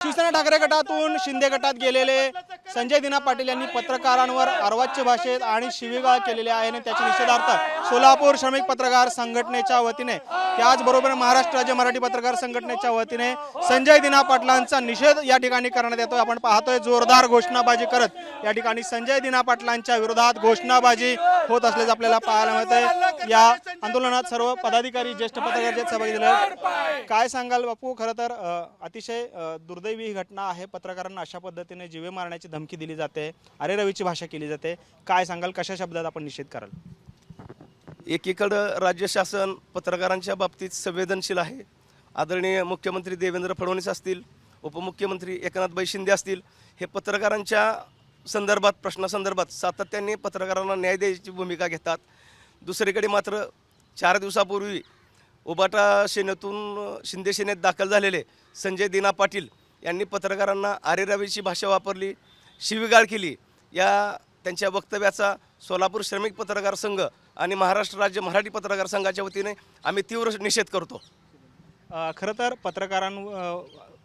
शिवसेना ठाकरे गटातून शिंदे गटात गेलेले संजय दिना पाटील यांनी पत्रकारांवर अर्वाच्य भाषेत आणि शिवीगाळ केलेली आहे आणि त्याच्या निषेधार्थ सोलापूर श्रमिक पत्रकार संघटनेच्या वतीने त्याचबरोबर महाराष्ट्र राज्य मराठी पत्रकार संघटनेच्या वतीने संजय दिना पाटलांचा निषेध या ठिकाणी करण्यात येतोय। आपण पाहतोय जोरदार घोषणाबाजी करत या ठिकाणी संजय दिना पाटलांच्या विरोधात घोषणाबाजी होत असल्याचं आपल्याला पाहायला मिळतंय। या आंदोलनात सर्व पदाधिकारी ज्येष्ठ पत्रकार सहभागी झाले। काय सांगाल बापू, खरं तर अतिशय दुर्दैवी ही घटना आहे। पत्रकारांना अशा पद्धतीने जीवे मारण्याची धमकी दिली जाते, अरे रवीची भाषा केली जाते। काय सांगाल, कशा शब्दात आपण निषेध कराल? एकीकडे राज्य शासन पत्रकारांच्या बाबतीत संवेदनशील आहे। आदरणीय मुख्यमंत्री देवेंद्र फडणवीस असतील, उपमुख्यमंत्री एकनाथ शिंदे असतील, हे पत्रकारांच्या संदर्भात प्रश्नासंदर्भात सातत्याने पत्रकारांना न्याय द्यायची भूमिका घेतात। दुसरीकडे मात्र 4 दिवसापूर्वी उबाटा सेनेतून शिंदे सेनेत दाखल झालेले संजय दिना पाटील यांनी पत्रकारांना आरेरावीची भाषा वापरली, शिवीगाळ केली। या त्यांच्या वक्तव्याचा सोलापूर श्रमिक पत्रकार संघ आणि महाराष्ट्र राज्य मराठी पत्रकार संघाच्या वतीने आम्ही तीव्र निषेध करतो। खरं तर पत्रकारांवर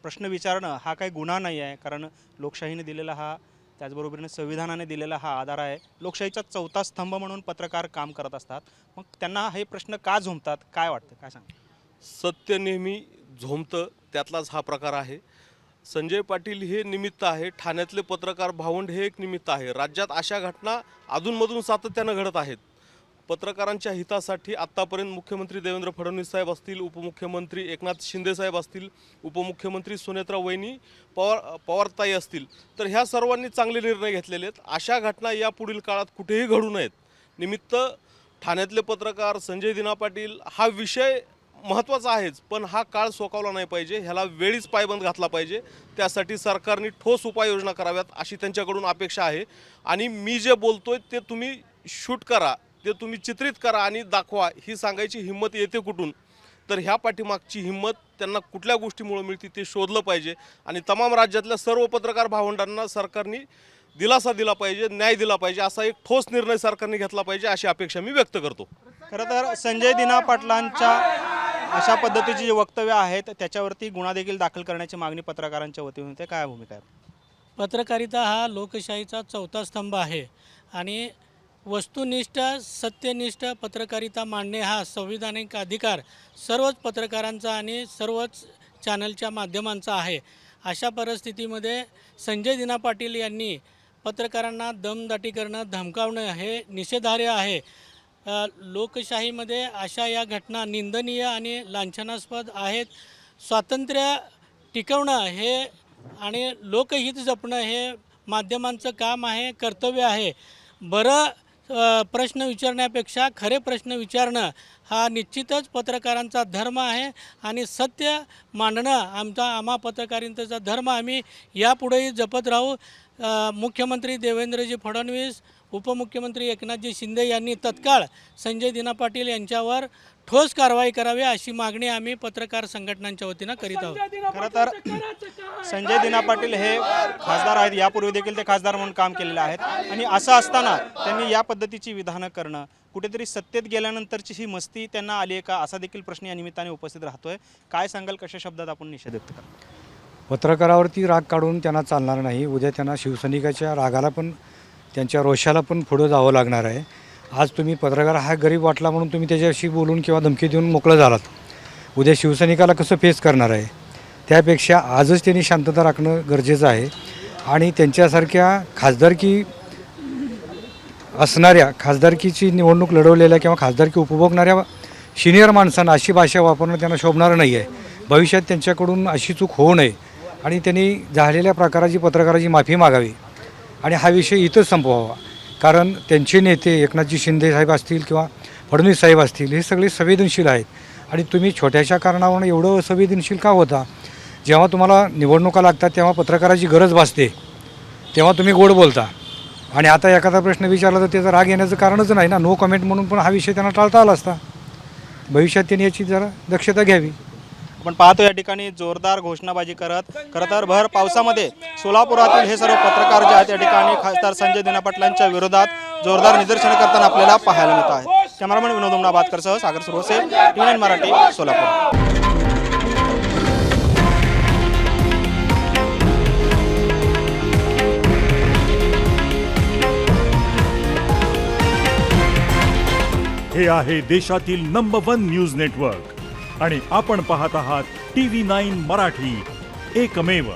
प्रश्न विचारणं हा काही गुन्हा नाही आहे, कारण लोकशाहीने दिलेला हा, त्याचबरोबरीने संविधानाने दिलेला हा आधार आहे। लोकशाहीचा चौथा स्तंभ म्हणून पत्रकार काम करत असतात, मग त्यांना हे प्रश्न का झोंबतात, काय वाटतं, काय सांग? सत्य नेहमी झोंबतं, त्यातलाच हा प्रकार आहे। संजय पाटील हे निमित्त आहे, ठाण्यातले पत्रकार भावंड हे एक निमित्त आहे। राज्यात अशा घटना अधूनमधून सातत्यानं घडत आहेत। पत्रकारांच्या हितासाठी आत्तापर्यंत मुख्यमंत्री देवेंद्र फडणवीस साहेब असतील, उपमुख्यमंत्री एकनाथ शिंदे साहेब असतील, उपमुख्यमंत्री सुनेत्रा वहिनी पवारताई असतील, तर ह्या सर्वांनी चांगले निर्णय घेतलेले आहेत। अशा घटना यापुढील काळात कुठेही घडू नयेत। निमित्त ठाण्यातले पत्रकार संजय दिना पाटील हा विषय महत्त्वाचा आहेच, पण हा काळ सोकावला नाही पाहिजे, ह्याला वेळीच पायबंद घातला पाहिजे। त्यासाठी सरकारने ठोस उपाययोजना कराव्यात अशी त्यांच्याकडून अपेक्षा आहे। आणि मी जे बोलतोय ते तुम्ही शूट करा, ते तुम्ही चित्रित करा आणि दाखवा, ही सांगायची हिंमत येते कुठून? तर ह्या पाठीमागची हिंमत त्यांना कुठल्या गोष्टीमुळे मिळते ते शोधलं पाहिजे आणि तमाम राज्यातल्या सर्व पत्रकार भावंडांना सरकारने दिलासा दिला पाहिजे, न्याय दिला पाहिजे, असा एक ठोस निर्णय सरकारने घेतला पाहिजे अशी अपेक्षा मी व्यक्त करतो। खरं तर संजय दिना पाटलांच्या अशा पद्धतीची जी वक्तव्य आहेत त्याच्यावरती गुन्हा देखील दाखल करण्याची मागणी पत्रकारांच्या वतीने होते, काय भूमिका आहे? पत्रकारिता हा लोकशाहीचा चौथा स्तंभ आहे आणि वस्तुनिष्ठ सत्यनिष्ठ पत्रकारिता मांडणे हा संविधानिक अधिकार सर्वच पत्रकारांचा आणि सर्वच चॅनलच्या माध्यमांचा आहे। अशा परिस्थितीमध्ये संजय दिना पाटील यांनी पत्रकारांना दमदाटी करणं, धमकावणं हे निषेधार्ह आहे। लोकशाहीमध्ये अशा या घटना निंदनीय आणि लांछनास्पद आहेत। स्वातंत्र्य टिकवणं हे आणि लोकहित जपणं हे माध्यमांचं काम आहे, कर्तव्य आहे। बरं प्रश्न विचारण्यापेक्षा खरे प्रश्न विचारणं हा निश्चितच पत्रकारांचा धर्म आहे आणि सत्य मांडणं आम्हा पत्रकारांचा धर्म आम्ही यापुढेही जपत राहू। मुख्यमंत्री देवेंद्रजी फडणवीस, उपमुख्यमंत्री एकनाथजी शिंदे यांनी तत्काळ संजय दिना पाटील यांच्यावर ठोस कारवाई करावी अशी मागणी आम्ही पत्रकार संघटनांच्या वतीनं करीत आहोत। खरं तर संजय दिना पाटील हे खासदार आहेत, यापूर्वी देखील ते खासदार म्हणून काम केलेले आहेत आणि असं असताना त्यांनी या पद्धतीची विधानं करणं, कुठेतरी सत्तेत गेल्यानंतरची ही मस्ती त्यांना आली आहे का, असा देखील प्रश्न या निमित्ताने उपस्थित राहतोय। काय सांगाल, कशा शब्दात आपण निषेध व्यक्त करा? पत्रकारावरती राग काढून त्यांना चालणार नाही। उद्या त्यांना शिवसैनिकाच्या रागाला पण, त्यांच्या रोषाला पण पुढं जावं लागणार आहे। आज तुम्ही पत्रकार हा गरीब वाटला म्हणून तुम्ही त्याच्याशी बोलून किंवा धमकी देऊन मोकळं झालात, उद्या शिवसैनिकाला कसं फेस करणार आहे? त्यापेक्षा आजच त्यांनी शांतता राखणं गरजेचं आहे आणि त्यांच्यासारख्या खासदारकी असणाऱ्या, खासदारकीची निवडणूक लढवलेल्या किंवा खासदारकी उपभोगणाऱ्या सिनियर माणसांना अशी भाषा वापरणं त्यांना शोभणारं नाही आहे। भविष्यात त्यांच्याकडून अशी चूक होऊ नये आणि त्यांनी झालेल्या प्रकाराची पत्रकाराची माफी मागावी आणि हा विषय इथंच संपवावा। कारण त्यांचे नेते एकनाथजी शिंदे साहेब असतील किंवा फडणवीस साहेब असतील, हे सगळे संवेदनशील आहेत आणि तुम्ही छोट्याशा कारणावरून एवढं संवेदनशील का होता? जेव्हा तुम्हाला निवडणुका लागतात तेव्हा पत्रकाराची गरज भासते, तेव्हा तुम्ही गोड बोलता आणि आता एखादा प्रश्न विचारला तर त्याचा राग येण्याचं कारणच नाही ना। नो कमेंट म्हणून पण हा विषय त्यांना टाळता आला असता। भविष्यात त्यांनी याची जरा दक्षता घ्यावी। आपण पाहतो या ठिकाणी जोरदार घोषणाबाजी करत, खरं तर भर पावसामध्ये सोलापुरातील हे सर्व पत्रकार जे आहेत या ठिकाणी खासदार संजय दिना पाटलांच्या विरोधात जोरदार निदर्शनं करताना आपल्याला पाहायला मिळत आहे। कॅमेरामॅन विनोद उमनाबादकरसह सागर सुरवसे, टी9 मराठी, सोलापूर। हे आहे देशातील नंबर 1 न्यूज नेटवर्क आणि आपण पाहत आहात TV9 मराठी, एकमेव.